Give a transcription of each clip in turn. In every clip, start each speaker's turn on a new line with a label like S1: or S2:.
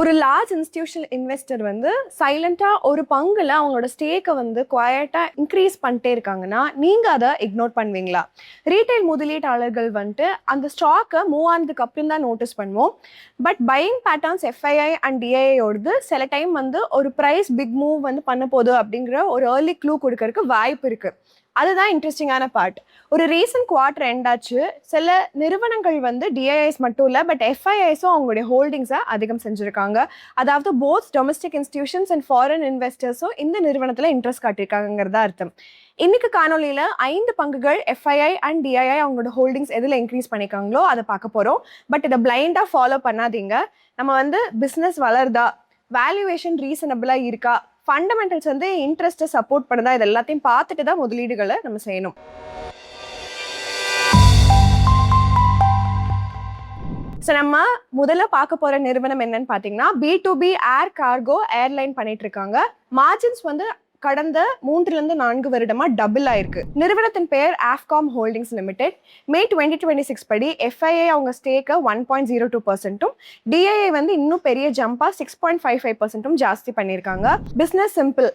S1: ஒரு large institutional investor வந்து சைலண்டாக ஒரு பங்குல அவங்களோட ஸ்டேக்கை வந்து குவாய்ட்டாக இன்க்ரீஸ் பண்ணிட்டே இருக்காங்கன்னா நீங்கள் அதை இக்னோர் பண்ணுவீங்களா? ரீட்டைல் முதலீட்டாளர்கள் வந்துட்டு அந்த ஸ்டாக்கை மூவ் ஆனதுக்கு அப்புறம் தான் நோட்டீஸ் பண்ணுவோம். But buying patterns FII and டிஐஐயோடது சில டைம் வந்து ஒரு ப்ரைஸ் பிக் மூவ் வந்து பண்ண போகுது அப்படிங்கிற ஒரு ஏர்லி க்ளூ கொடுக்கறதுக்கு வாய்ப்பு இருக்குது. அதுதான் இன்ட்ரெஸ்டிங்கான பார்ட். ஒரு ரீசன்ட் குவார்டர் எண்ட் ஆச்சு. சில நிறுவனங்கள் வந்து டிஐஐஸ் மட்டும் இல்லை, பட் எஃப்ஐஐஸும் அவங்களுடைய ஹோல்டிங்ஸை அதிகம் செஞ்சுருக்காங்க. அதாவது both domestic institutions and foreign இன்வெஸ்டர்ஸும் இந்த நிறுவனத்தில் இன்ட்ரெஸ்ட் காட்டியிருக்காங்கிறதா அர்த்தம். இன்னைக்கு காணொலியில் 5 பங்குகள் எஃப்ஐஐ அண்ட் டிஐஐ அவங்களோட ஹோல்டிங்ஸ் எதில் இன்க்ரீஸ் பண்ணியிருக்காங்களோ அதை பார்க்க போகிறோம். பட் இதை பிளைண்டாக ஃபாலோ பண்ணாதீங்க. நம்ம வந்து பிஸ்னஸ் வளருதா, வேல்யூவேஷன் ரீசனபிளாக இருக்கா, ஃபண்டமெண்டல்ஸ் வந்து இன்ட்ரெஸ்ட்டை சப்போர்ட் பண்ணுதா, இது எல்லாத்தையும் பார்த்துட்டு தான் முதலீடுகளை நம்ம செய்யணும். ஸோ நம்ம முதல்ல பார்க்க போகிற நிறுவனம் என்னன்னு பார்த்தீங்கன்னா B2B ஏர் கார்கோ ஏர்லைன் பண்ணிட்டு இருக்காங்க. மார்ஜின்ஸ் வந்து கடந்த 3-4 வருடமா டபுள் ஆயிருக்கு. நிறுவனத்தின் பெயர் ஆஃப்காம் ஹோல்டிங்ஸ் லிமிடெட். மே 2026 படி எஃப்ஐஐ அவங்க ஸ்டேக்கை 1.02%, டிஐஐ வந்து இன்னும் பெரிய ஜம்பா 6.55% ஜாஸ்தி பண்ணியிருக்காங்க. Business simple.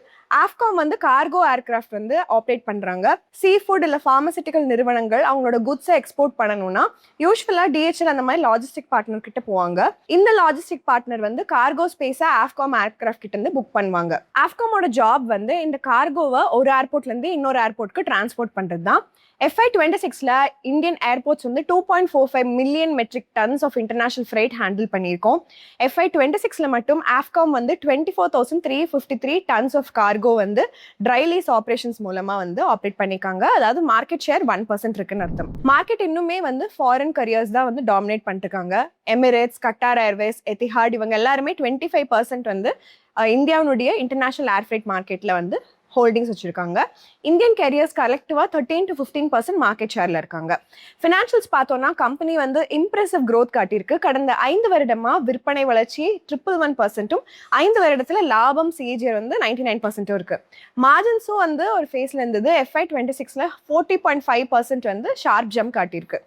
S1: ஆஃப்காம் வந்து கார்கோ ஏர்கிராஃப்ட் வந்து ஆப்ரேட் பண்ணுறாங்க. சீ ஃபுட் இல்லை ஃபார்மசிட்டிக்கல் நிறுவனங்கள் அவங்களோட குட்ஸை எக்ஸ்போர்ட் பண்ணணும்னா யூஸ்வலாக டிஹெச்எல் அந்த மாதிரி லாஜிஸ்டிக் பார்ட்னர் கிட்ட போவாங்க. இந்த லாஜிஸ்டிக் பார்ட்னர் வந்து கார்கோ ஸ்பேஸை ஆஃப்காம் ஏர்கிராஃப்ட் கிட்ட இருந்து புக் பண்ணுவாங்க. ஆஃப்காமோட ஜாப் வந்து இந்த கார்கோவை ஒரு ஏர்போர்ட்லேருந்து இன்னொரு ஏர்போர்ட்க்கு டிரான்ஸ்போர்ட் பண்ணுறது தான். FY26ல இந்தியன் ஏர்போர்ட்ஸ் வந்து 2.45 million metric tons of international freight handle பண்ணியிருக்கோம். FY26ல மட்டும் ஆஃப்காம் வந்து 24,353 டன்ஸ் ஆஃப் கார்கோ வந்து ட்ரை லீஸ் ஆப்ரேஷன்ஸ் மூலமாக வந்து ஆப்ரேட் பண்ணியிருக்காங்க. அதாவது மார்க்கெட் ஷேர் 1% இருக்குன்னு அர்த்தம். மார்க்கெட் இன்னுமே வந்து ஃபாரின் கரியர்ஸ் தான் வந்து டாமினேட் பண்ணிருக்காங்க. எமிரேட்ஸ், கட்டார் ஏர்வேஸ், எத்திஹாட் இவங்க எல்லாருமே 25% வந்து இந்தியாவுடைய இன்டர்நேஷனல் ஏர்ஃப்ரைட் மார்க்கெட்டில் வந்து ஹோல்டிங்ஸ் வச்சிருக்காங்க. இந்தியன் கேரியர்ஸ் கலெக்டிவாக 13 to 15% மார்க்கெட் ஷேர்ல இருக்காங்க. ஃபினான்ஷியல்ஸ் பார்த்தோம்னா கம்பெனி வந்து இம்ப்ரெசிவ் க்ரோத் காட்டியிருக்கு. கடந்த 5 வருடமா விற்பனை வளர்ச்சி 111%, 5 வருடத்துல லாபம் சிஏஜிஆர் வந்து 99% இருக்கு. மார்ஜின்ஸும் வந்து ஒரு ஃபேஸ்ல இருந்தது. FY26ல 40.5% வந்து ஷார்ப் ஜம்ப் காட்டியிருக்கு.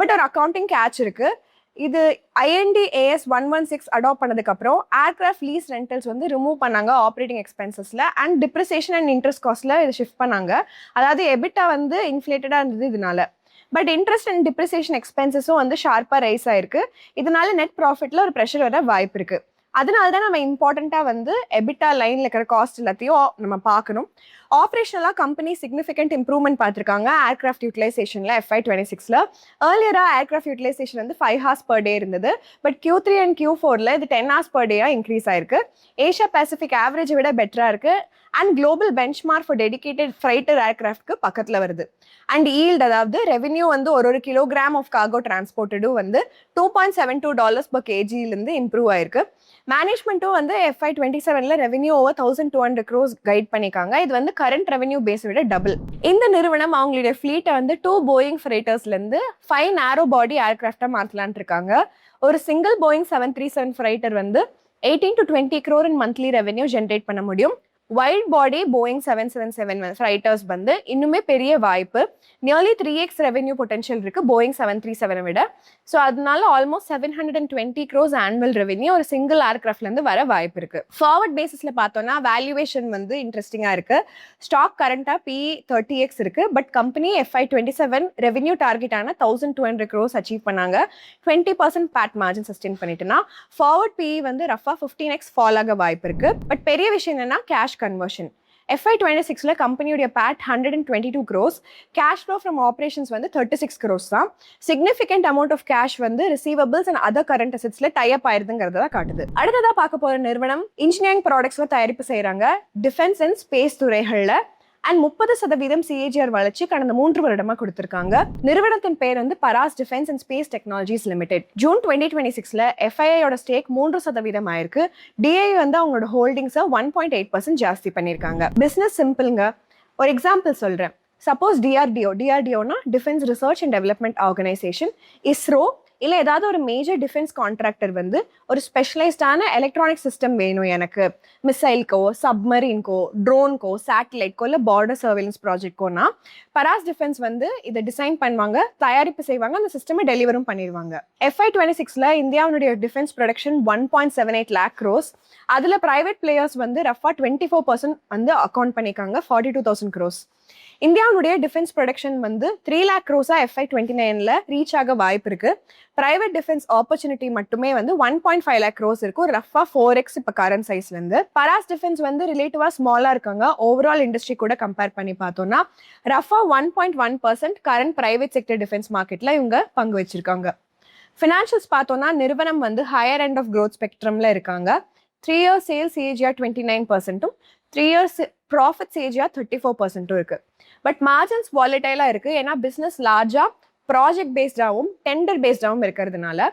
S1: பட் ஒரு அக்கௌண்டிங் கேட்ச் இருக்கு. இது IND AS 116 அடாப்ட் பண்ணதுக்கப்புறம் ஏர்கிராஃப்ட் லீஸ் ரெண்டல்ஸ் வந்து ரிமூவ் பண்ணாங்க ஆப்ரேட்டிங் எக்ஸ்பென்சஸில், அண்ட் டிப்ரிசியேஷன் அண்ட் இன்ட்ரெஸ்ட் காஸ்ட்டில் இதை ஷிஃப்ட் பண்ணாங்க. அதாவது எபிட்டா வந்து இன்ஃப்ளேட்டடாக இருந்தது இதனால. பட் இன்ட்ரெஸ்ட் அண்ட் டிப்ரிசியேஷன் எக்ஸ்பென்சஸும் வந்து ஷார்ப்பாக ரைஸ் ஆயிருக்கு. இதனால நெட் ப்ராஃபிட்டில் ஒரு ப்ரெஷர் வர வாய்ப்பு இருக்கு. அதனால தான் நம்ம இம்பார்ட்டண்ட்டாக வந்து எபிட்டா லைனில் இருக்கிற காஸ்ட் எல்லாத்தையும் நம்ம பார்க்கணும். ஆப்ரேஷனலாக கம்பெனி சிக்னிஃபிகண்ட் இம்ப்ரூவ்மெண்ட் பார்த்துருக்காங்க ஏர்கிராஃப்ட் யூட்டிலைசேஷனில். FY26ல ஏர்லியராக ஏர்கிராஃப்ட் யூட்டிலைசேஷன் வந்து 5 hours per day இருந்தது. பட் Q3 and Q4ல இது 10 hours per day இன்க்ரீஸ் ஆயிருக்கு. ஏஷியா பசிபிக் ஆவரேஜை விட பெட்டராக இருக்கு. And global benchmark for dedicated freighter ஏர்கிராஃப்ட்க்கு பக்கத்தில் வருது. அண்ட் ஈல்ட், அதாவது ரெவென்யூ வந்து ஒரு கிலோகிராம் ஆஃப் கார்கோ டிரான்ஸ்போர்ட்டடும் வந்து $2.72 per kgலேருந்து இம்ப்ரூவ் ஆயிருக்கு. மேனேஜ்மெண்ட்டும் வந்து FY27ல ரெவென்யூ ஓவர் 1,200 crores கைட் பண்ணியிருக்காங்க. இது வந்து கரண்ட் ரெவென்யூ பேஸை விட டபுள். இந்த நிறுவனம் அவங்களுடைய ஃப்ளீட்டை வந்து 2 போயிங் ஃப்ரைட்டர்ஸ்லேருந்து 5 நேரோ பாடி ஏர்கிராஃப்டாக மாற்றலான் இருக்காங்க. ஒரு சிங்கிள் போயிங் 737 ஃப்ரைட்டர் வந்து 18 to 20 crore in monthly revenue generate பண்ண முடியும். வைட் பாடி போயிங் 777 ஃப்ரைட்டர்ஸ் வந்து இன்னுமே பெரிய வாய்ப்பு. நியர்லி 3x ரெவென்யூ பொட்டன்ஷியல் இருக்கு போயிங் 737 விட. ஸோ அதனால ஆல்மோஸ்ட் 720 crores ஆனுவல் ரெவென்யூ ஒரு சிங்கிள் ஏர்கிராஃப்ட்லேருந்து வர வாய்ப்பு இருக்கு. ஃபார்வர்ட் பேசிஸில் பார்த்தோம்னா வேல்யூவேஷன் வந்து இன்ட்ரெஸ்டிங்காக இருக்கு. ஸ்டாக் கரண்டாக PE 30x இருக்கு. பட் கம்பெனி FY27 ரெவென்யூ டார்கெட்டான 1,200 crores அச்சீவ் பண்ணாங்க. 20% பேட் மார்ஜின் சஸ்டெயின் பண்ணிட்டுனா ஃபார்வர்ட் PE வந்து ரஃபா 15x ஃபால் ஆக வாய்ப்பு இருக்கு. பட் பெரிய விஷயம் என்னன்னா கேஷ் கன்வர்ஷன். FY26ல கம்பெனியோட PAT 122 crores, cash flow from operations வந்து 36 crores தான். சிக்னிஃபிகண்ட் அமௌண்ட் ஆஃப் கேஷ் வந்து ரிசீவபிள்ஸ் அண்ட் அதர் கரண்ட் அசெட்ஸ்ல டைப் ஆயிருதுங்கிறத காட்டுது. அடுத்ததா பார்க்க போற நிறுவனம் இன்ஜினியரிங் ப்ராடக்ட்ஸ்ல தயாரிப்பு செய்யறாங்க. டிஃபென்ஸ் அண்ட் ஸ்பேஸ் துறைகள்ல அண்ட் 30% CAGR வளர்ச்சி கடந்த 3 வருடமா கொடுத்திருக்காங்க. நிறுவனத்தின் பேர் வந்து Paras defence and space technologies limited. June 2026ல FIIயோட ஸ்டேக் 3% ஆயிருக்கு. DI வந்து அவங்களோட ஹோல்டிங்ஸை 1.8% ஜாஸ்தி பண்ணியிருக்காங்க. பிசினஸ் சிம்பிள்ங்க. ஒரு எக்ஸாம்பிள் சொல்றேன். சப்போஸ் DRDOனா defence research and development organisation, ISRO, இல்லை ஏதாவது ஒரு மேஜர் டிஃபென்ஸ் கான்ட்ராக்டர் வந்து ஒரு ஸ்பெஷலைஸ்டான எலக்ட்ரானிக் சிஸ்டம் வேணும் எனக்கு, மிசைல்கோ, சப்மரீன்கோ, ட்ரோன்கோ, சேட்டலைட்கோ, இல்லை பார்டர் சர்வேலன்ஸ் ப்ராஜெக்ட்கோனா பராஸ் டிஃபென்ஸ் வந்து இதை டிசைன் பண்ணுவாங்க, தயாரிப்பு செய்வாங்க, அந்த சிஸ்டமை டெலிவரும் பண்ணிடுவாங்க. FY26ல இந்தியாவுடைய டிஃபென்ஸ் ப்ரொடக்ஷன் 1.78 lakh crores. அதில் ப்ரைவேட் பிளேயர்ஸ் வந்து ரஃபா 24% வந்து அக்கௌண்ட் பண்ணியிருக்காங்க, 42,000 crores. இந்தியாவுடைய டிஃபென்ஸ் ப்ரொடக்ஷன் வந்து 3 lakh crores FY29ல ரீச் ஆக வாய்ப்பு இருக்கு. பிரைவேட் டிஃபென்ஸ் ஆப்பர்ச்சுனிட்டி மட்டுமே வந்து 1.5 lakh crores இருக்கும், ரஃபா 4x இப்போ கரண்ட் சைஸ்ல இருந்து. பராஸ் டிஃபென்ஸ் வந்து ரிலேட்டிவா ஸ்மாலா இருக்காங்க, ஓவரால் இண்டஸ்ட்ரி கூட கம்பேர் பண்ணி பார்த்தோம்னா ரஃபா 1.1% கரண்ட் பிரைவேட் செக்டர் டிஃபென்ஸ் மார்க்கெட்ல இவங்க பங்கு வச்சிருக்காங்க. ஃபினான்ஷியல்ஸ் பார்த்தோம்னா நிறுவனம் வந்து ஹையர் எண்ட் ஆஃப் க்ரோத் ஸ்பெக்ட்ரம்ல இருக்காங்க. 3 year sales CAGR 29%, 3 years profit CAGR 34% இருக்கு. பட் மார்ஜின்ஸ் வாலடைலா இருக்கு, ஏன்னா பிசினஸ் லார்ஜா ப்ராஜெக்ட் பேஸ்டாகவும் டெண்டர் பேஸ்டாகவும் இருக்கிறதுனால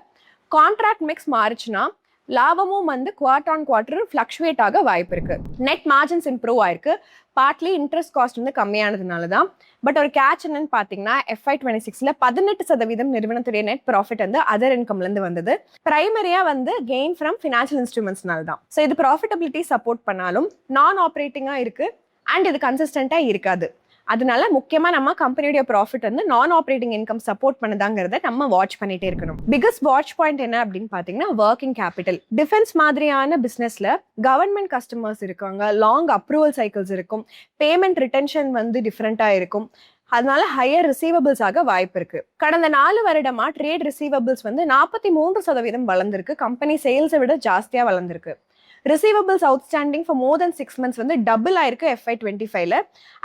S1: கான்ட்ராக்ட் மிக்ஸ் மாறிச்சுன்னா லாபமும் வந்து குவார்டர் ஆன் குவார்டர் ஃப்ளக்சுவேட் ஆக வாய்ப்பு இருக்கு. நெட் மார்ஜின்ஸ் இம்ப்ரூவ் ஆயிருக்கு, பார்ட்லி இன்ட்ரெஸ்ட் காஸ்ட் வந்து கம்மியானதுனால தான். பட் ஒரு கேட்ச் என்னன்னு பார்த்தீங்கன்னா FY26ல 18% நிறுவனத்துடைய நெட் ப்ராஃபிட் வந்து அதர் இன்கம்லேருந்து வந்தது. பிரைமரியா வந்து கெயின் ஃப்ரம் ஃபினான்ஷியல் இன்ஸ்ட்ருமெண்ட்ஸ்னால தான். ஸோ இது ப்ராஃபிட்டபிலிட்டி சப்போர்ட் பண்ணாலும் நான் ஆப்ரேட்டிங்காக இருக்கு அண்ட் இது கன்சிஸ்டண்டா இருக்காது. அதனால முக்கியமா நம்ம கம்பெனியோட ப்ராஃபிட் வந்து நான் ஆப்ரேட்டிங் இன்கம் சப்போர்ட் பண்ணுதாங்கிறத நம்ம வாட்ச் பண்ணிட்டே இருக்கணும். பிகஸ்ட் வாட்ச் பாயிண்ட் என்ன அப்படின்னு பாத்தீங்கன்னா ஒர்க்கிங் கேபிட்டல். டிஃபென்ஸ் மாதிரியான பிசினஸ்ல கவர்மெண்ட் கஸ்டமர்ஸ் இருக்காங்க, லாங் அப்ரூவல் சைக்கிள்ஸ் இருக்கும், பேமெண்ட் ரிட்டென்ஷன் வந்து டிஃப்ரெண்டா இருக்கும், அதனால ஹையர் ரிசீவபிள்ஸ் ஆக வாய்ப்பு இருக்கு. கடந்த 4 வருடமா ட்ரேட் ரிசீவபிள்ஸ் வந்து 43% வளர்ந்திருக்கு, கம்பெனி சேல்ஸை விட ஜாஸ்தியா வளர்ந்திருக்கு. Receivables outstanding for more than 6 months வந்து டபுள் ஆயிருக்கு FY25ல,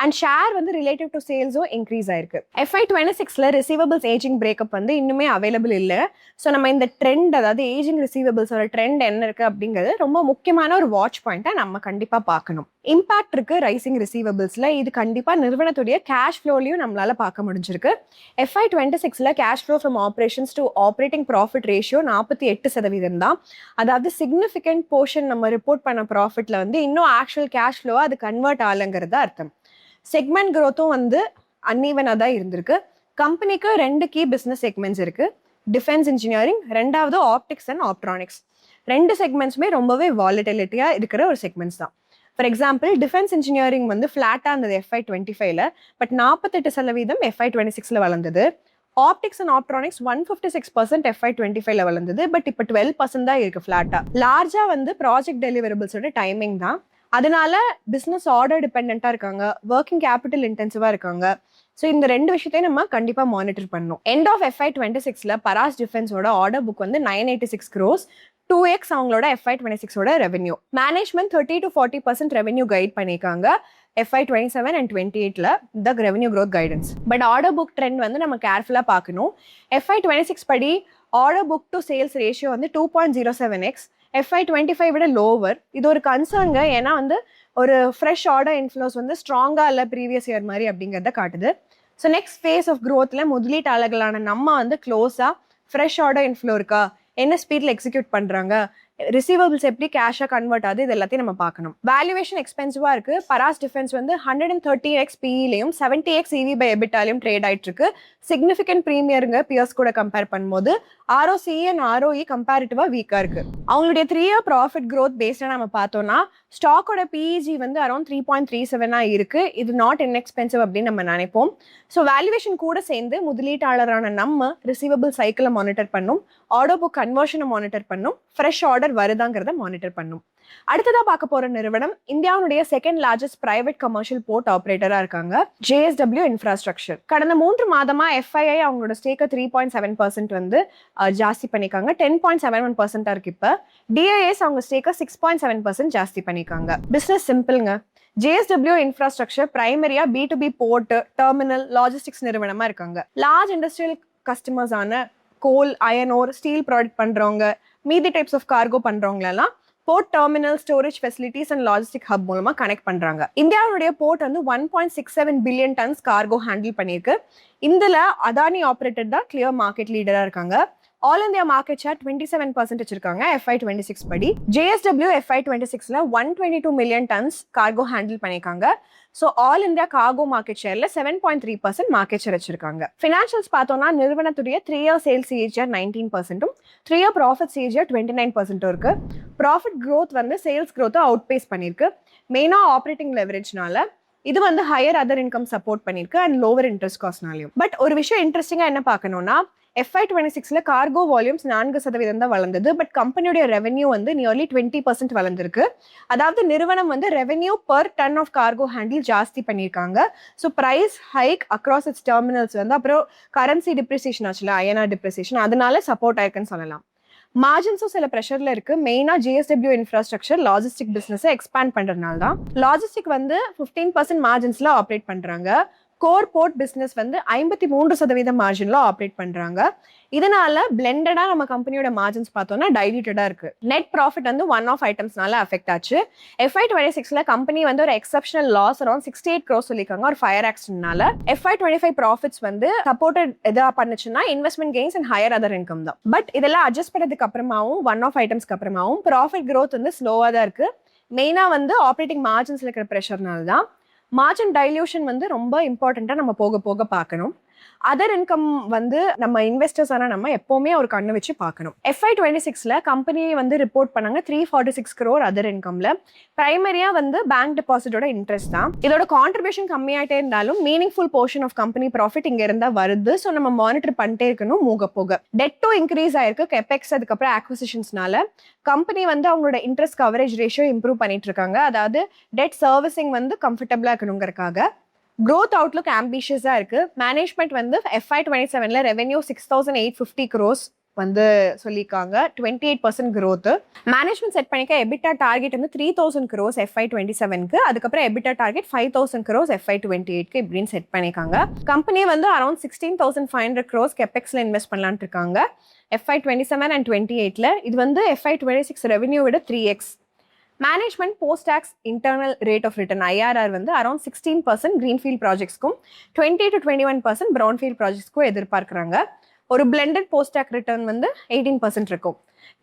S1: அண்ட் ஷேர் வந்து ரிலேட்டிவ் டு சேல்ஸும் இன்க்ரீஸ் ஆயிருக்கு. FY26ல ரிசீவபிள்ஸ் ஏஜிங் பிரேக்கப் வந்து இன்னுமே அவைலபிள் இல்லை. ஸோ நம்ம இந்த ட்ரெண்ட், அதாவது ஏஜிங் ரிசீவபிள்ஸோட ட்ரெண்ட் என்ன இருக்கு அப்படிங்கிறது ரொம்ப முக்கியமான ஒரு வாட்ச் பாயிண்டா நம்ம கண்டிப்பா பார்க்கணும். இம்பாக்ட் இருக்கு ரைசிங் ரிசீவபிள்ஸ்ல, இது கண்டிப்பா நிறுவனத்துடைய கேஷ் ஃப்ளோலையும் நம்மளால பார்க்க முடிஞ்சிருக்கு. FY26ல cash flow from operations to operating profit ratio 48% தான். அதாவது சிக்னிஃபிகண்ட் போர்ஷன் நம்ம ரிப்போர்ட் பண்ண ப்ராஃபிட்ல வந்து இன்னும் ஆக்சுவல் கேஷ் ஃப்ளோ அது கன்வெர்ட் ஆகலைங்கிறது அர்த்தம். செக்மெண்ட் க்ரோத்தும் வந்து அன்ஈவனாக தான் இருந்திருக்கு. கம்பெனிக்கு 2 கீ பிஸ்னஸ் செக்மெண்ட்ஸ் இருக்கு, டிஃபென்ஸ் இன்ஜினியரிங், ரெண்டாவது ஆப்டிக்ஸ் அண்ட் ஆப்ட்ரானிக்ஸ். 2 செக்மெண்ட்ஸுமே ரொம்பவே வாலட்டிலிட்டியா இருக்கிற ஒரு செக்மெண்ட்ஸ் தான். ஃபார் எக்ஸாம்பிள் டிஃபென்ஸ் இன்ஜினியரிங் வந்து ஃபிளாட்டா இருந்தது FY25ல, பட் 48% FY26ல வளர்ந்தது. ஆப்டிக்ஸ் அண்ட் ஆப்ட்ரானிக்ஸ் 156% FY25ல வளர்ந்தது, பட் இப்போ 12% தான் இருக்கு ஃபிளாட்டா. லார்ஜா வந்து ப்ராஜெக்ட் டெலிவரபிள்ஸோட டைமிங் தான், அதனால பிசினஸ் ஆர்டர் டிபெண்டா இருக்காங்க, ஒர்க்கிங் கேபிட்டல் இன்டென்சிவா இருக்காங்க. ஸோ இந்த 2 விஷயத்தையும் நம்ம கண்டிப்பா மானிட்டர் பண்ணணும். எண்ட் ஆஃப் FY26ல பராஸ் டிஃபென்ஸோட ஆர்டர் புக் வந்து 986 crores, 2x அவங்களோட FY26ஓட ரெவென்யூ. மேனேஜ்மெண்ட் 30 to 40% ரெவென்யூ கைட் பண்ணியிருக்காங்க FY27 and 28ல the revenue growth guidance. But order book trend வந்து நம்ம கேர்ஃபுல்லாக பார்க்கணும். FY26 படி order book to sales ratio வந்து 2.07x, FY25 விட லோவர். இது ஒரு கன்சர்னுங்க, ஏன்னா வந்து ஒரு ஃப்ரெஷ் ஆர்டர் இன்ஃப்ளோஸ் வந்து ஸ்ட்ராங்காக இல்லை ப்ரீவியஸ் இயர் மாதிரி அப்படிங்கிறத காட்டுது. ஸோ நெக்ஸ்ட் ஃபேஸ் ஆஃப் க்ரோத்தில் முதலீட்டாளர்களான நம்ம வந்து க்ளோஸாக ஃப்ரெஷ் ஆர்டர் இன்ஃப்ளோ இருக்கா, என்ன ஸ்பீடில் எக்ஸிக்யூட் பண்ணுறாங்க, ரிசீவபிள்ஸ் எப்படி கேஷாக கன்வெர்ட் ஆகுது, இது எல்லாத்தையும் நம்ம பார்க்கணும். வேல்யூவேஷன் எக்ஸ்பென்சிவாக இருக்குது. பராஸ் டிஃபென்ஸ் வந்து 130x PE-லையும் 70x EV/EBITDA ட்ரேட் ஆகிட்டு இருக்கு. சிக்னிஃபிகண்ட் ப்ரீமியருங்க பியர்ஸ் கூட கம்பேர் பண்ணும்போது. ROCE அண்ட் ROE கம்பேரிட்டிவாக வீக்காக இருக்கு. அவங்களுடைய 3 year ப்ராஃபிட் க்ரோத் பேஸ்டாக நம்ம பார்த்தோம்னா ஸ்டாக்கோட PEG வந்து அரௌண்ட் 3.37 இருக்கு. இது நாட் இன்எக்ஸ்பென்சிவ் அப்படின்னு நம்ம நினைப்போம். ஸோ வேல்யூவேஷன் கூட சேர்ந்து முதலீட்டாளரான நம்ம ரிசீவபிள் சைக்கிளை மானிட்டர் பண்ணும், ஆர்டர் புக் கன்வர்ஷனை மானிட்டர் பண்ணும், ஃப்ரெஷ் ஆர்டர் வருதாங்கிறத மானிட்டர் பண்ணும். அடுத்ததா பார்க்க போற நிறுவனம் இந்தியாவுடைய second largest private commercial port ஆபரேட்டரா இருக்காங்க, JSW இன்ஃப்ராஸ்ட்ரக்சர். கடந்த 3 மாதமா FII அவங்களோட ஸ்டேக்கை 3.7% வந்து ஜாஸ்தி பண்ணிருக்காங்க, 10.71% இருக்கு. இப்ப DIS அவங்க ஸ்டேக்கை 6.7% ஜாஸ்தி பண்ணிருக்காங்க. பிசினஸ் சிம்பிள்ங்க. JSW இன்ஃப்ராஸ்ட்ரக்சர் பிரைமரியா B2B போர்ட், டெர்மினல், லாஜிஸ்டிக்ஸ் நிறுவனமா இருக்காங்க. லார்ஜ் இண்டஸ்ட்ரியல் கஸ்டமர்ஸ் ஆன coal, iron ore, steel product பண்றவங்க, மீதி டைப்ஸ் ஆஃப் கார்கோ பண்றவங்களெல்லாம் port, terminal, storage facilities and logistic hub மூலமா கனெக்ட் பண்றாங்க. இந்தியாவுடைய போர்ட் வந்து 1.67 billion tons கார்கோ ஹேண்டில் பண்ணியிருக்கு. இதுல அதானி ஆப்ரேட்டட் தான் கிளியர் மார்க்கெட் லீடரா இருக்காங்க. ஆல் இந்தியா மார்க்கெட் ஷேர் 27% வச்சிருக்காங்க FY26 படி. JSW FY26ல 122 மில்லியன் டன்ஸ் கார்கோ ஹேண்டில் பண்ணியிருக்காங்க. So all India cargo market ஷேர்ல 7.3% மார்க்கெட் ஷேர் வச்சிருக்காங்க. ஃபினான்ஷியல்ஸ் பார்த்தோம்னா நிறுவனத்துடைய 3 year sales CAGR 19%, 3 year profit CAGR 29% இருக்கு. ப்ராஃபிட் growth வந்து சேல்ஸ் growth அவுட் பேஸ் பண்ணிருக்கு. மெயினா ஆப்ரேட்டிங் லெவரேஜ்னால இது வந்து ஹையர் அதர் இன்கம் சப்போர்ட் பண்ணிருக்கு அண்ட் லோவர் இன்ட்ரெஸ்ட் காஸ்ட்னாலையும். பட் ஒரு விஷயம் இன்ட்ரெஸ்டிங்கா என்ன பார்க்கணும்னா FY26ல கார்கோ வால்யூம்ஸ் 4% தான் வளர்ந்தது. பட் கம்பெனியோட ரெவென்யூ வந்து நியர்லி 20% வளர்ந்துருக்கு. அதாவது நிறுவனம் வந்து revenue per ton of cargo handle ஜாஸ்தி பண்ணியிருக்காங்க. So price hike across its terminals வந்து அப்புறம் கரன்சி டிப்ரிசியேஷன் ஆச்சுல, INR டிப்ரிசியேஷன், அதனால சப்போர்ட் ஆயிருக்குன்னு சொல்லலாம். மார்ஜின்ஸும் சில ப்ரெஷர்ல இருக்கு. மெயினா JSW infrastructure logistic business expand பண்றதுனால தான். லாஜிஸ்டிக் வந்து 15% மார்ஜின்ஸ்ல ஆப்ரேட் பண்றாங்க. கோர் போர்ட் பிசினஸ் வந்து 53% மார்ஜின்ல ஆப்ரேட் பண்றாங்க. இதனால பிளெண்டடா நம்ம கம்பெனியோட மார்ஜின்ஸ் பார்த்தோம்னா டைல்யூட்டடா இருக்கு. நெட் ப்ராஃபிட் வந்து ஒன் ஆஃப் ஐட்டம்ஸ்னால அஃபெக்ட் ஆச்சு. FY26ல கம்பெனி வந்து ஒரு எக்ஸப்ஷனல் லாஸ் அரௌண்ட் 68 crores சொல்லியிருக்காங்க ஒரு ஃபயர் ஆக்சிடென்ட்னால. FY25 ப்ராஃபிட்ஸ் வந்து சப்போர்ட்டட் எதா பண்ணுச்சுன்னா investment gains and higher other income தான். பட் இதெல்லாம் அட்ஜஸ்ட் பண்ணதுக்கு அப்புறமாவும் ஒன் ஆஃப் ஐட்டம்ஸ்க்கு அப்புறமாவும் ப்ராஃபிட் growth வந்து ஸ்லோவா தான் இருக்கு. மெயினா வந்து ஆப்ரேட்டிங் மார்ஜின்ஸ்ல இருக்கிற ப்ரெஷர்னால தான். மார்ஜின் டைல்யூஷன் வந்து ரொம்ப இம்பார்ட்டண்டா நம்ம போக போக பார்க்கணும். அதர் இன்கம் வந்து நம்ம இன்வெஸ்டர்ஸ் நம்ம எப்பவுமே ஒரு கண்ணு வச்சு பார்க்கணும். FY26ல கம்பெனி வந்து ரிப்போர்ட் பண்ணாங்க 346 crore அதர் இன்கம்ல. பிரைமரியா வந்து பேங்க் டெபாசிட்டோட இன்ட்ரெஸ்ட் தான். இதோட கான்ட்ரிபியூஷன் கம்மியாயிட்டே இருந்தாலும் meaningful portion of company profit இங்க இருந்தா வருது. ஸோ நம்ம மானிட்டர் பண்ணிட்டே இருக்கணும் மூக போக. டெட்டும் இன்க்ரீஸ் ஆயிருக்கு கெபெக்ஸ் அதுக்கப்புறம் ஆக்விசிஷன்ஸ்னால. கம்பெனி வந்து அவங்களோட இன்ட்ரெஸ்ட் கவரேஜ் ரேஷியோ இம்ப்ரூவ் பண்ணிட்டு இருக்காங்க. அதாவது டெட் சர்வீசிங் வந்து கம்ஃபர்டபுளா இருக்கணுங்கிறதுக்காக. growth outlook ambitious-ஆ இருக்கு. மேனேஜ்மெண்ட் வந்து FY27ல ரெவென்யூ 6,850 crores வந்து சொல்லியிருக்காங்க. 28% growth. மேனேஜ்மெண்ட் செட் பண்ணிக்க எபிட்டா டார்கெட் வந்து 3,000 crores FY27க்கு, அதுக்கப்புறம் எபிட்டா டார்கெட் 5,000 crores FY28க்கு இப்படின்னு செட் பண்ணியிருக்காங்க. கம்பெனி வந்து அரௌண்ட் 16,500 crores கெபெக்ஸ்ல இன்வெஸ்ட் பண்ணலான்னு இருக்காங்க FY27 and 28ல. இது வந்து FY26 ரெவென்யூ விட 3x. Management post tax internal rate of return IRR வந்து அரௌண்ட் 16% கிரீன்ஃபீல்ட் ப்ராஜெக்ட்ஸ்க்கும் 20 to 21% ப்ரௌன்ஃபீல்ட் ப்ராஜெக்ட்ஸ்க்கும் எதிர்பார்க்குறாங்க. ஒரு பிளெண்டட் போஸ்ட் டாக் ரிட்டர்ன் வந்து 18% இருக்கும்.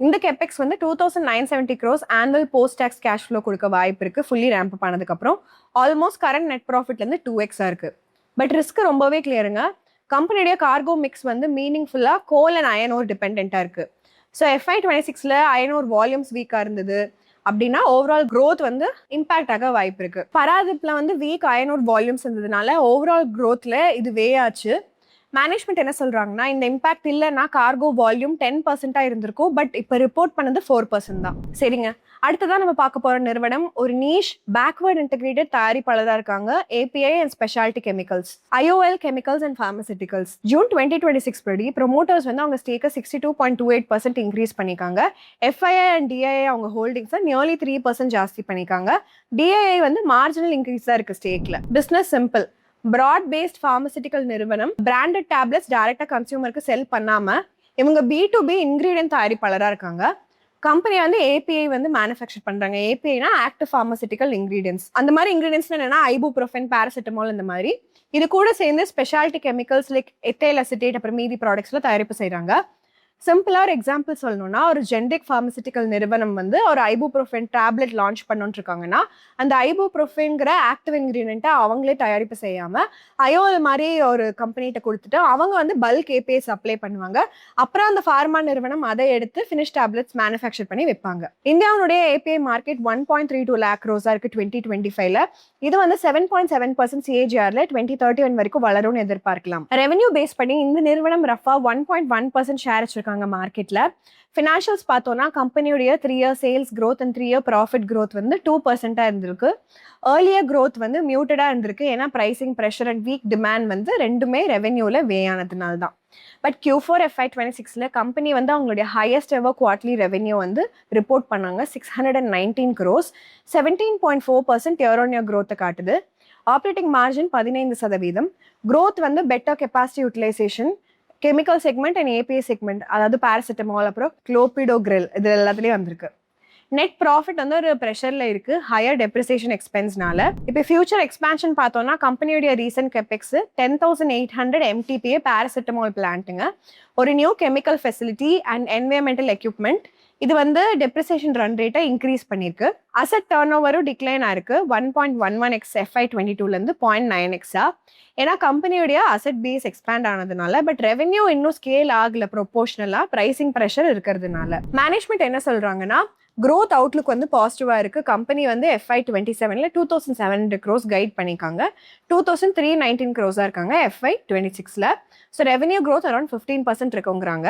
S1: இந்த கெபெக்ஸ் வந்து 2,970 crores annual post tax cash flow கொடுக்க வாய்ப்பு இருக்கு. ஃபுல்லி ரேம்ப் அப் ஆனதுக்கப்புறம் ஆல்மோஸ்ட் கரண்ட் நெட் ப்ராஃபிட்லேருந்து 2x இருக்கு. பட் ரிஸ்க் ரொம்பவே கிளியருங்க. கம்பெனியோட கார்கோ மிக்ஸ் வந்து மீனிங்ஃபுல்லாக கோல் அண்ட் அயன் ஓர் டிபெண்டாக இருக்கு. ஸோ FY26ல அயன் ஓர் வால்யூம்ஸ் வீக்காக இருந்தது அப்படின்னா ஓவரால் growth வந்து இம்பாக்ட் ஆக வாய்ப்பு இருக்கு. பராதிப்ல வந்து வீக் அயன் ஓர் வால்யூம்ஸ் இருந்ததுனால ஓவரால் growthல இது வே ஆச்சு. மேனேஜ்மெண்ட் என்ன சொல்றாங்கன்னா இந்த இம்பாக்ட் இல்லைன்னா கார்கோ வால்யூம் 10% இருந்திருக்கும். பட் இப்போ ரிப்போர்ட் பண்ணது 4% தான். சரிங்க, அடுத்ததான் நம்ம பார்க்க போற நிறுவனம் ஒரு நீஷ் பேக்வர்ட் இன்டெகிரேட்டட் தயாரிப்பாளராக இருக்காங்க. API and speciality chemicals, IOL chemicals and pharmaceuticals. June 2026 படி ப்ரொமோட்டர்ஸ் வந்து அவங்க ஸ்டேக்கை 62.28% இன்க்ரீஸ் பண்ணிக்காங்க. FII அண்ட் DII அவங்க ஹோல்டிங்ஸை நியர்லி 3% ஜாஸ்தி பண்ணிக்காங்க. DII வந்து மார்ஜினல் இன்க்ரீஸ் தான் இருக்கு ஸ்டேக்ல. Business simple. Broad based pharmaceutical நிறுவனம். பிராண்டட் டேப்லெட்ஸ் டைரக்டா கன்சியூமருக்கு செல் பண்ணாம இவங்க B2B இன்கிரீடியன்ட் தயாரிப்பாளராக இருக்காங்க. கம்பெனி வந்து API வந்து மேனுஃபேக்சர் பண்றாங்க. APIனா ஆக்டிவ் ஃபார்மசூட்டிக்கல் இன்கிரீடியன்ஸ். அந்த மாதிரி இன்கிரீடியன்ஸ் என்னன்னா ஐபுப்ரோஃபென், பாராசிட்டமால் இந்த மாதிரி. இது கூட சேர்ந்து speciality chemicals like ethyl acetate அப்புறம் மீதி ப்ராடக்ட்ஸ்ல தயாரிப்பு செய்யறாங்க. சிம்பிளா ஒரு எக்ஸாம்பிள் சொல்லணும்னா ஒரு ஜென்ரிக் ஃபார்மசூட்டிக்கல் நிறுவனம் வந்து ஒரு ஐபுப்ரோஃபென் டேப்லெட் லான்ச் பண்ணணும்னு இருக்காங்கன்னா அந்த ஐபுப்ரோஃபென்கிற ஆக்டிவ் இன்கிரீடியன்ட்டை அவங்களே தயாரிப்பு செய்யாம IOL மாதிரி ஒரு கம்பெனிகிட்ட கொடுத்துட்டு அவங்க வந்து பல்க் API சப்ளை பண்ணுவாங்க. அப்புறம் அந்த ஃபார்மா நிறுவனம் அதை எடுத்து ஃபினிஷ் டேப்லெட்ஸ் மேனுஃபேக்சர் பண்ணி வைப்பாங்க. இந்தியாவுடைய API மார்க்கெட் 1.32 lakh crores இருக்கு 2025ல. இது வந்து 7.7% CAGRல 2031 வரைக்கும் வளரும்னு எதிர்பார்க்கலாம். ரெவென்யூ பேஸ் பண்ணி இந்த நிறுவனம் ரஃபா 1.1% ஷேர் வச்சிருக்காங்க மார்க்கெட்ல. ஃபினான்ஷியல்ஸ் பார்த்தோம்னா கம்பெனியுடைய 3 year sales growth and 3 year profit growth வந்து 2% இருந்திருக்கு. ஏர்லியர் growth வந்து மியூட்டடா இருந்திருக்கு. ஏன்னா pricing pressure and week demand வந்து ரெண்டுமே ரெவென்யூல வே ஆனதுனால தான். பட் Q4 FY26ல கம்பெனி வந்து அவங்களுடைய ஹையஸ்ட் எவர் குவார்ட்லி ரெவென்யூ வந்து ரிப்போர்ட் பண்ணாங்க. 619 crores, 17.4% year on year growth காட்டுது. Operating margin 15%. growth வந்து better capacity utilisation, chemical segment and API segment, அதாவது பாராசிட்டமால் அப்புறம் குளோபிடோகிரில் இது எல்லாத்துலேயும் வந்திருக்கு. நெட் ப்ராஃபிட் வந்து ஒரு ப்ரெஷர்ல இருக்கு ஹையர் டெப்ரிசியேஷன் எக்ஸ்பென்ஸ்னால. இப்போ ஃபியூச்சர் எக்ஸ்பான்ஷன் பார்த்தோம்னா கம்பெனியோட ரீசன்ட் கெபெக்ஸ் 10,800 MTPA பேராசிட்டமால் பிளான்ட்டுங்க, ஒரு new chemical facility and environmental equipment. இது வந்து டெப்ரிசியேஷன் ரன் ரேட்டை இன்க்ரீஸ் பண்ணியிருக்கு. அசட் டர்ன் ஓவரும் டிக்ளைன் ஆயிருக்கு 1.11x FY22லேருந்து 0.9x. ஏன்னா கம்பெனியோடைய அசட் பேஸ் எக்ஸ்பேண்ட் ஆனதுனால. பட் ரெவென்யூ இன்னும் ஸ்கேல் ஆகல ப்ரொபோஷனலாக ப்ரைசிங் ப்ரெஷர் இருக்கிறதுனால. மேனேஜ்மெண்ட் என்ன சொல்கிறாங்கன்னா growth அவுட்லுக் வந்து பாசிட்டிவாக இருக்குது. கம்பெனி வந்து FY27ல் 2,700 crores கைட் பண்ணியிருக்காங்க, 2,319 crores இருக்காங்க FY26ல். ஸோ ரெவென்யூ growth அரௌண்ட் 15% இருக்குங்கிறாங்க.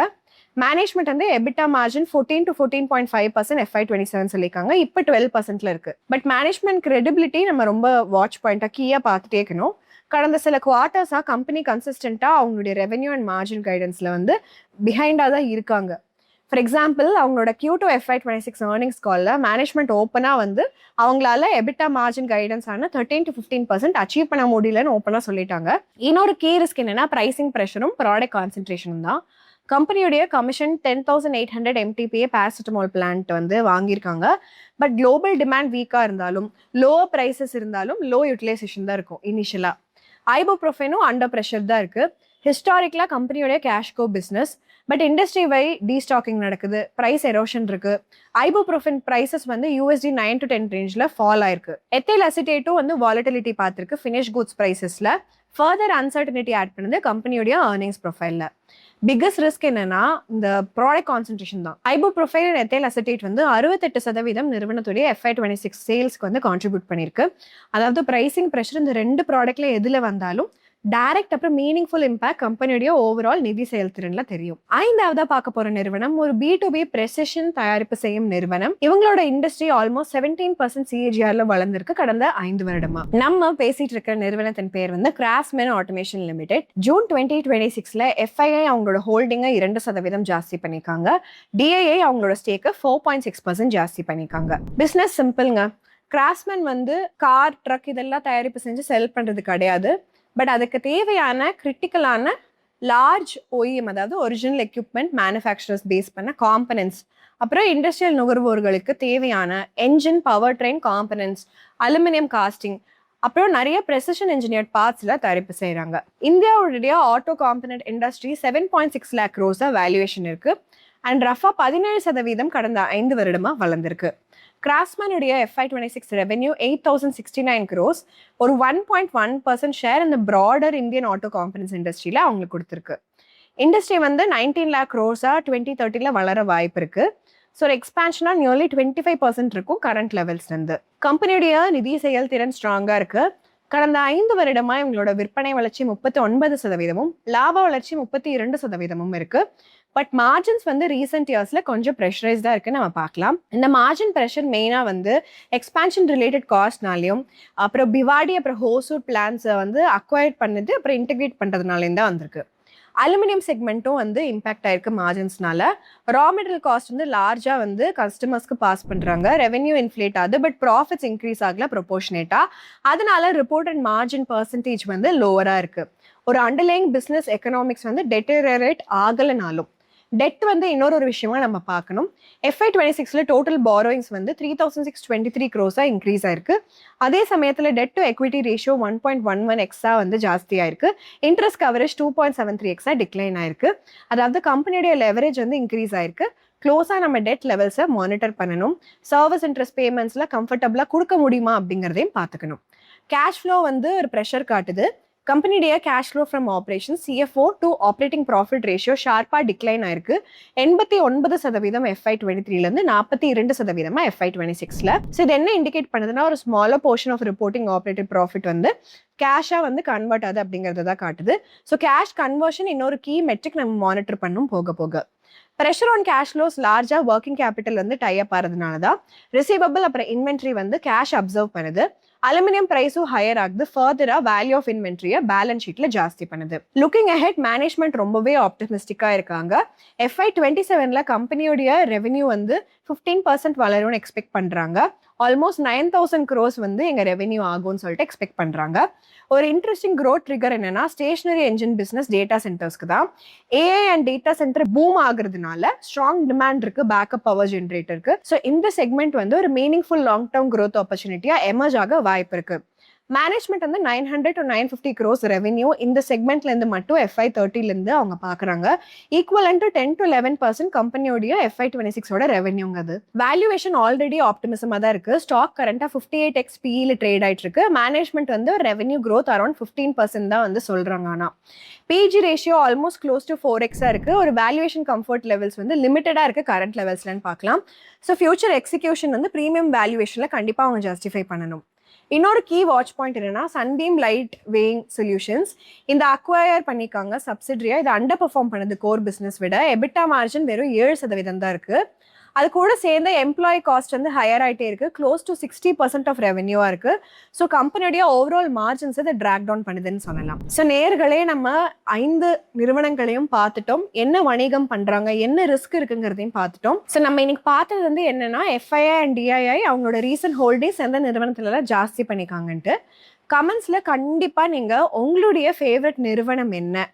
S1: மேனேஜ்மெண்ட் வந்து எபிட்டா மார்ஜின் 14 to 14.5% FY27 சொல்லியிருக்காங்க, இப்போ 12%ல இருக்கு. பட் மேனேஜ்மெண்ட் கிரெடிபிலிட்டி நம்ம ரொம்ப வாட்ச் பாயிண்டாக கீயாக பார்த்துட்டே இருக்கணும். கடந்த சில குவார்ட்டர்ஸாக கம்பெனி கன்சிஸ்டண்ட்டாக அவங்களுடைய ரெவென்யூ அண்ட் மார்ஜின் கைடன்ஸில் வந்து பிஹைண்டாக தான் இருக்காங்க. ஃபார் எக்ஸாம்பிள் அவங்களோட Q2 FY26 ஏர்னிங்ஸ் காலில் மேனேஜ்மெண்ட் ஓப்பனாக வந்து அவங்களால எபிட்டா மார்ஜின் கைடன்ஸ் ஆன 13 to 15% அச்சீவ் பண்ண முடியலன்னு ஓப்பனாக சொல்லிட்டாங்க. இன்னொரு கீ ரிஸ்க் என்னன்னா ப்ரைசிங் ப்ரெஷரும் ப்ராடக்ட் கான்சென்ட்ரேஷனும் தான். கம்பெனியுடைய கமிஷன் 10,800 MTPA பேராசிட்டமால் பிளான்ட் வந்து வாங்கியிருக்காங்க. பட் குளோபல் டிமாண்ட் வீக்காக இருந்தாலும் லோவர் ப்ரைஸஸ் இருந்தாலும் லோ யூட்டிலைசேஷன் தான் இருக்கும் இனிஷியலாக. ஐபுப்ரோஃபெனும் அண்டர் ப்ரெஷர் தான் இருக்குது. ஹிஸ்டாரிக்கலாக கம்பெனியோடைய கேஷ்கோ பிஸ்னஸ். பட் இண்டஸ்ட்ரி வை டீஸ்டாக்கிங் நடக்குது, ப்ரைஸ் எரோஷன் இருக்குது. ஐபுப்ரோஃபென் ப்ரைஸஸ் வந்து USD 9 to 10 ரேஞ்சில் ஃபால் ஆயிருக்கு. எத்தைல் அசிட்டேட்டும் வந்து வாலட்டிலிட்டி பார்த்துருக்கு ஃபினிஷ் குட்ஸ் ப்ரைஸஸில். ஃபர்தர் அன்சர்டனிட்டி ஆட் பண்ணுது கம்பெனியோடைய ஏர்னிங்ஸ் ப்ரொஃபைலில். பிக்கஸ்ட் ரிஸ்க் என்னன்னா இந்த ப்ராடக்ட் கான்சென்ட்ரேஷன் தான். ஐபுப்ரோஃபென் அண்ட் எத்தைல் அசிட்டேட் வந்து 68% நிறுவனத்துடைய FY26 சேல்ஸ்க்கு வந்து கான்ட்ரிபியூட் பண்ணியிருக்கு. அதாவது ப்ரைசிங் ப்ரெஷர் இந்த 2 ப்ராடக்ட்ல எதில் வந்தாலும் டைரக்ட் அப்புறம் மீனிங்ஃபுல் இம்பாக்ட் கம்பெனியுடைய ஓவரால் நிதி செயல்திறன்ல தெரியும். ஐந்தாவதா பார்க்க போற நிறுவனம் ஒரு B2B பிரெசிஷன் தயாரிப்பு செய்யும் நிறுவனம். இவங்களோட இண்டஸ்ட்ரி ஆல்மோஸ்ட் 17% CAGRல வளர்ந்திருக்கு கடந்த 5 வருடமா. நம்ம பேசிட்டு இருக்கிற நிறுவனத்தின் பேர் வந்து கிராஃப்ட்ஸ்மேன் ஆட்டோமேஷன் லிமிடெட். ஜூன் 2026ல FII அவங்களோட ஹோல்டிங்கை 2% ஜாஸ்தி பண்ணிருக்காங்க. DII அவங்களோட ஸ்டேக்கை 4.6% ஜாஸ்தி பண்ணிருக்காங்க. பிசினஸ் சிம்பிள்ங்க. கிராஃப்ட்ஸ்மேன் வந்து கார், ட்ரக் இதெல்லாம் தயாரிப்பு செஞ்சு செல் பண்றது கிடையாது. பட் அதுக்கு தேவையான கிரிட்டிக்கலான லார்ஜ் OEM, அதாவது ஒரிஜினல் எக்யூப்மெண்ட் மேனுஃபேக்சரர்ஸ் பேஸ் பண்ண காம்பனன்ட்ஸ், அப்புறம் இண்டஸ்ட்ரியல் நுகர்வோர்களுக்கு தேவையான engine, power train components, aluminium casting, அப்புறம் நிறைய ப்ரெசிஷன் இன்ஜினியர்ட் பார்ட்ஸில் தயாரிப்பு செய்கிறாங்க. இந்தியாவுடைய auto component industry 7.6 lakh crores valuation இருக்குது. அண்ட் ரஃபா 17% கடந்த 5 வருடமாக வளர்ந்துருக்கு. கிராஃப்ட்ஸ்மேனுடைய FY26 ரெவென்யூ 8,069 crores, ஒரு 1.1% ஷேர் இந்த ப்ராடர் இந்தியன் ஆட்டோ காம்பனன்ட்ஸ் இண்டஸ்ட்ரியில் அவங்களுக்கு கொடுத்துருக்கு. இண்டஸ்ட்ரி வந்து 19 lakh crores 2030ல வளர வாய்ப்பு இருக்கு. ஸோ ஒரு எக்ஸ்பான்ஷனாக நியர்லி 25% இருக்கும் கரண்ட் லெவல்ஸ்லேருந்து. கம்பெனியுடைய நிதி செயல்திறன் ஸ்ட்ராங்காக இருக்கு. கடந்த 5 வருடமா இவங்களோட விற்பனை வளர்ச்சி 39%, லாப வளர்ச்சி 32% இருக்கு. பட் மார்ஜின்ஸ் வந்து ரீசெண்ட் இயர்ஸ்ல கொஞ்சம் ப்ரெஷரைஸ்டா இருக்குன்னு நம்ம பார்க்கலாம். இந்த மார்ஜின் ப்ரெஷர் மெயினா வந்து எக்ஸ்பான்ஷன் ரிலேட்டட் காஸ்ட்னாலையும், அப்புறம் பிவாடி அப்புறம் ஹோசூட் பிளான்ஸை வந்து அக்வயர் பண்ணது அப்புறம் இன்டெகிரேட் பண்றதுனாலையும் தான் வந்திருக்கு. அலுமினியம் செக்மெண்ட்டும் வந்து இம்பாக்ட் ஆயிருக்கு மார்ஜின்ஸ்னால. ரா மெட்டீரியல் காஸ்ட் வந்து லார்ஜா வந்து கஸ்டமர்ஸ்க்கு பாஸ் பண்றாங்க. ரெவென்யூ இன்ஃப்ளேட் ஆகுது, பட் ப்ராஃபிட்ஸ் இன்க்ரீஸ் ஆகல ப்ரொபோர்ஷனேட்டா. அதனால ரிப்போர்ட்டட் மார்ஜின் பர்சன்டேஜ் வந்து லோவரா இருக்கு. ஒரு அண்டர்லைங் பிசினஸ் எக்கனாமிக்ஸ் வந்து டெட்டரேட் ஆகலனாலும் டெட் வந்து இன்னொரு விஷயமா நம்ம பார்க்கணும். FY26ல டோட்டல் பாரோயிங்ஸ் வந்து 3,623 crores இன்க்ரீஸ் ஆயிருக்கு. அதே சமயத்தில் dead to equity ratio 1.11x வந்து ஜாஸ்தி ஆயிருக்கு. இன்ட்ரெஸ்ட் கவரேஜ் 2.73x டிக்ளைன் ஆயிருக்கு. அதாவது கம்பெனியோட லெவரேஜ் வந்து இன்க்ரீஸ் ஆயிருக்கு. க்ளோஸாக நம்ம டெட் லெவல்ஸை மானிட்டர் பண்ணணும். சர்வீஸ் இன்ட்ரெஸ்ட் பேமெண்ட்ஸில் கம்ஃபர்டபுளாக கொடுக்க முடியுமா அப்படிங்கிறதையும் பார்த்துக்கணும். கேஷ் ஃப்ளோ வந்து ஒரு ப்ரெஷர் காட்டுது. கம்பெனியுடைய cash flow from operation CFO to operating profit ratio ஷார்ப்பாக டிக்ளைன் ஆயிருக்கு. 89% FY23லேருந்து 42% FY26ல. ஸோ இது என்ன இண்டிகேட் பண்ணுதுன்னா ஒரு smaller portion of reporting operative profit வந்து கேஷாக வந்து கன்வெர்ட் ஆகுது அப்படிங்கிறத தான் காட்டுது. ஸோ கேஷ் கன்வர்ஷன் இன்னொரு கீ மெட்ரிக் நம்ம மானிட்டர் பண்ணும் போக. ப்ரெஷர் ஆன் கேஷ் ஃப்ளோஸ் லார்ஜாக ஒர்க்கிங் கேபிட்டல் வந்து டைப் ஆகிறதுனால தான் ரிசீவபிள் அப்புறம் இன்வென்ட்ரி வந்து கேஷ் அப்சர்வ் பண்ணுது. அலுமினியம் பிரைஸும் ஹையர் ஆகுது. ஃபர்தரா வேல்யூ ஆஃப் இன்வென்ட்ரியை பேலன்ஸ் ஷீட்ல ஜாஸ்தி பண்ணுது. லுக்கிங் அஹெட் மேனேஜ்மெண்ட் ரொம்பவே ஆப்டிமிஸ்டிக்கா இருக்காங்க. FY27ல கம்பெனியோடைய ரெவென்யூ வந்து 15% வளரும்னு எக்ஸ்பெக்ட் பண்றாங்க. ஆல்மோஸ்ட் 9,000 crores வந்து எங்க ரெவென்யூ ஆகும்னு சொல்லிட்டு எக்ஸ்பெக்ட் பண்றாங்க. ஒரு இன்ட்ரெஸ்டிங் க்ரோத் ட்ரிகர் என்னன்னா ஸ்டேஷனரி என்ஜின் பிசினஸ் டேட்டா சென்டர்ஸ்க்கு தான். AI and data centre boom ஆகுறதுனால ஸ்ட்ராங் டிமாண்ட் இருக்கு பேக்கப் பவர் ஜென்ரேட்டருக்கு. ஸோ இந்த செக்மெண்ட் வந்து ஒரு மீனிங்ஃபுல் லாங் டேர்ம் க்ரோத் ஆப்பர்ச்சுனிட்டியா எமர்ஜ் ஆக வாய்ப்பு இருக்கு. மேனேஜ்மெண்ட் வந்து 900 to 950 crores ரெவென்யூ இந்த செக்மெண்ட்ல இருந்து மட்டும் FY30 இருந்து அவங்க பாக்குறாங்க. ஈக்குவலன் டு 10 to 11% கம்பெனியோடைய FY26 ரெவென்யூங்க. அது வேல்யூவேஷன் ஆல்ரெடி ஆப்டிமிசமா தான் இருக்கு. ஸ்டாக் கரண்டா 58x PE ட்ரேட் ஆயிட்டு இருக்கு. மேனேஜ்மெண்ட் வந்து ரெவென்யூ growth அரௌண்ட் 15% தான் வந்து சொல்றாங்க. ஆனா PE ratio almost close to 4x இருக்கு. ஒரு வேல்யூவேஷன் கம்ஃபர்ட் லெவல்ஸ் வந்து லிமிட்டடா இருக்கு கரண்ட் லெவல்ஸ்லன்னு பார்க்கலாம். ஸோ ஃபியூச்சர் எக்ஸிகியூஷன் வந்து ப்ரீமியம் வேல்யூவேஷன்ல கண்டிப்பா அவங்க ஜஸ்டிஃபை பண்ணணும். இன்னொரு கீ வாட்ச் பாயிண்ட் என்னன்னா சன்பீம் லைட் வெயிங் சொல்யூஷன்ஸ் இந்த அக்வயர் பண்ணிக்காங்க சப்சிடரியா. இது அண்டர் பெர்ஃபார்ம் பண்ணுது கோர் பிசினஸ் விட. எபிட்டா மார்ஜின் வெறும் 7% தான் இருக்கு. அது கூட சேர்ந்த எம்ப்ளாயி காஸ்ட் வந்து ஹையர் ஆகிட்டே இருக்கு. க்ளோஸ் டு 60% ஆஃப் ரெவென்யூவா இருக்கு. ஸோ கம்பெனியோடைய ஓவரால் மார்ஜின்ஸ் இதை ட்ராக் டவுன் பண்ணுதுன்னு சொல்லலாம். ஸோ நேர்களே நம்ம 5 நிறுவனங்களையும் பார்த்துட்டோம். என்ன வணிகம் பண்றாங்க, என்ன ரிஸ்க் இருக்குங்கிறதையும் பார்த்துட்டோம். ஸோ நம்ம இன்னைக்கு பார்த்தது வந்து என்னன்னா FII அண்ட் DII அவங்களோட ரீசன்ட் ஹோல்டிங்ஸ் எந்த நிறுவனத்துலலாம் ஜாஸ்தி பண்ணிக்காங்கன்ட்டு. கமெண்ட்ஸ்ல கண்டிப்பா நீங்க உங்களுடைய ஃபேவரட் நிறுவனம் என்ன,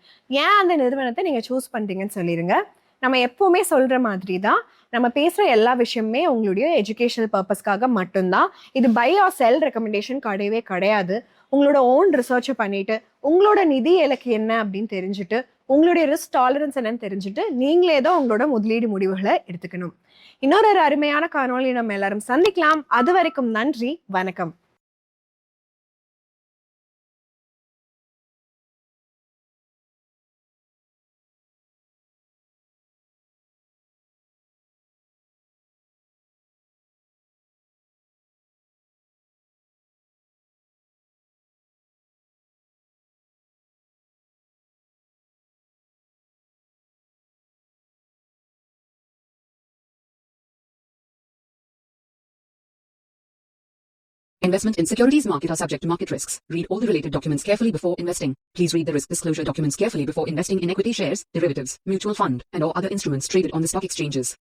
S1: ஏன் அந்த நிறுவனத்தை நீங்க சூஸ் பண்றீங்கன்னு சொல்லிருங்க. நம்ம எப்பவுமே சொல்ற மாதிரி தான் நம்ம பேசுற எல்லா விஷயமுமே உங்களுடைய எஜுகேஷனல் பர்பஸ்க்காக மட்டும்தான். இது பை ஆர் செல் ரெக்கமெண்டேஷன் கிடையவே கிடையாது. உங்களோட ஓன் ரிசர்ச்சை பண்ணிட்டு உங்களோட நிதி இலக்கு என்ன அப்படின்னு தெரிஞ்சுட்டு உங்களுடைய ரிஸ்க் டாலரன்ஸ் என்னன்னு தெரிஞ்சுட்டு நீங்களே தான் உங்களோட முதலீடு முடிவுகளை எடுத்துக்கணும். இன்னொரு அருமையான காணொளி நம்ம எல்லாரும் சந்திக்கலாம். அது வரைக்கும் நன்றி, வணக்கம்.
S2: Investment in securities market are subject to market risks. Read all the related documents carefully before investing. Please read the risk disclosure documents carefully before investing in equity shares, derivatives, mutual fund, and or other instruments traded on the stock exchanges.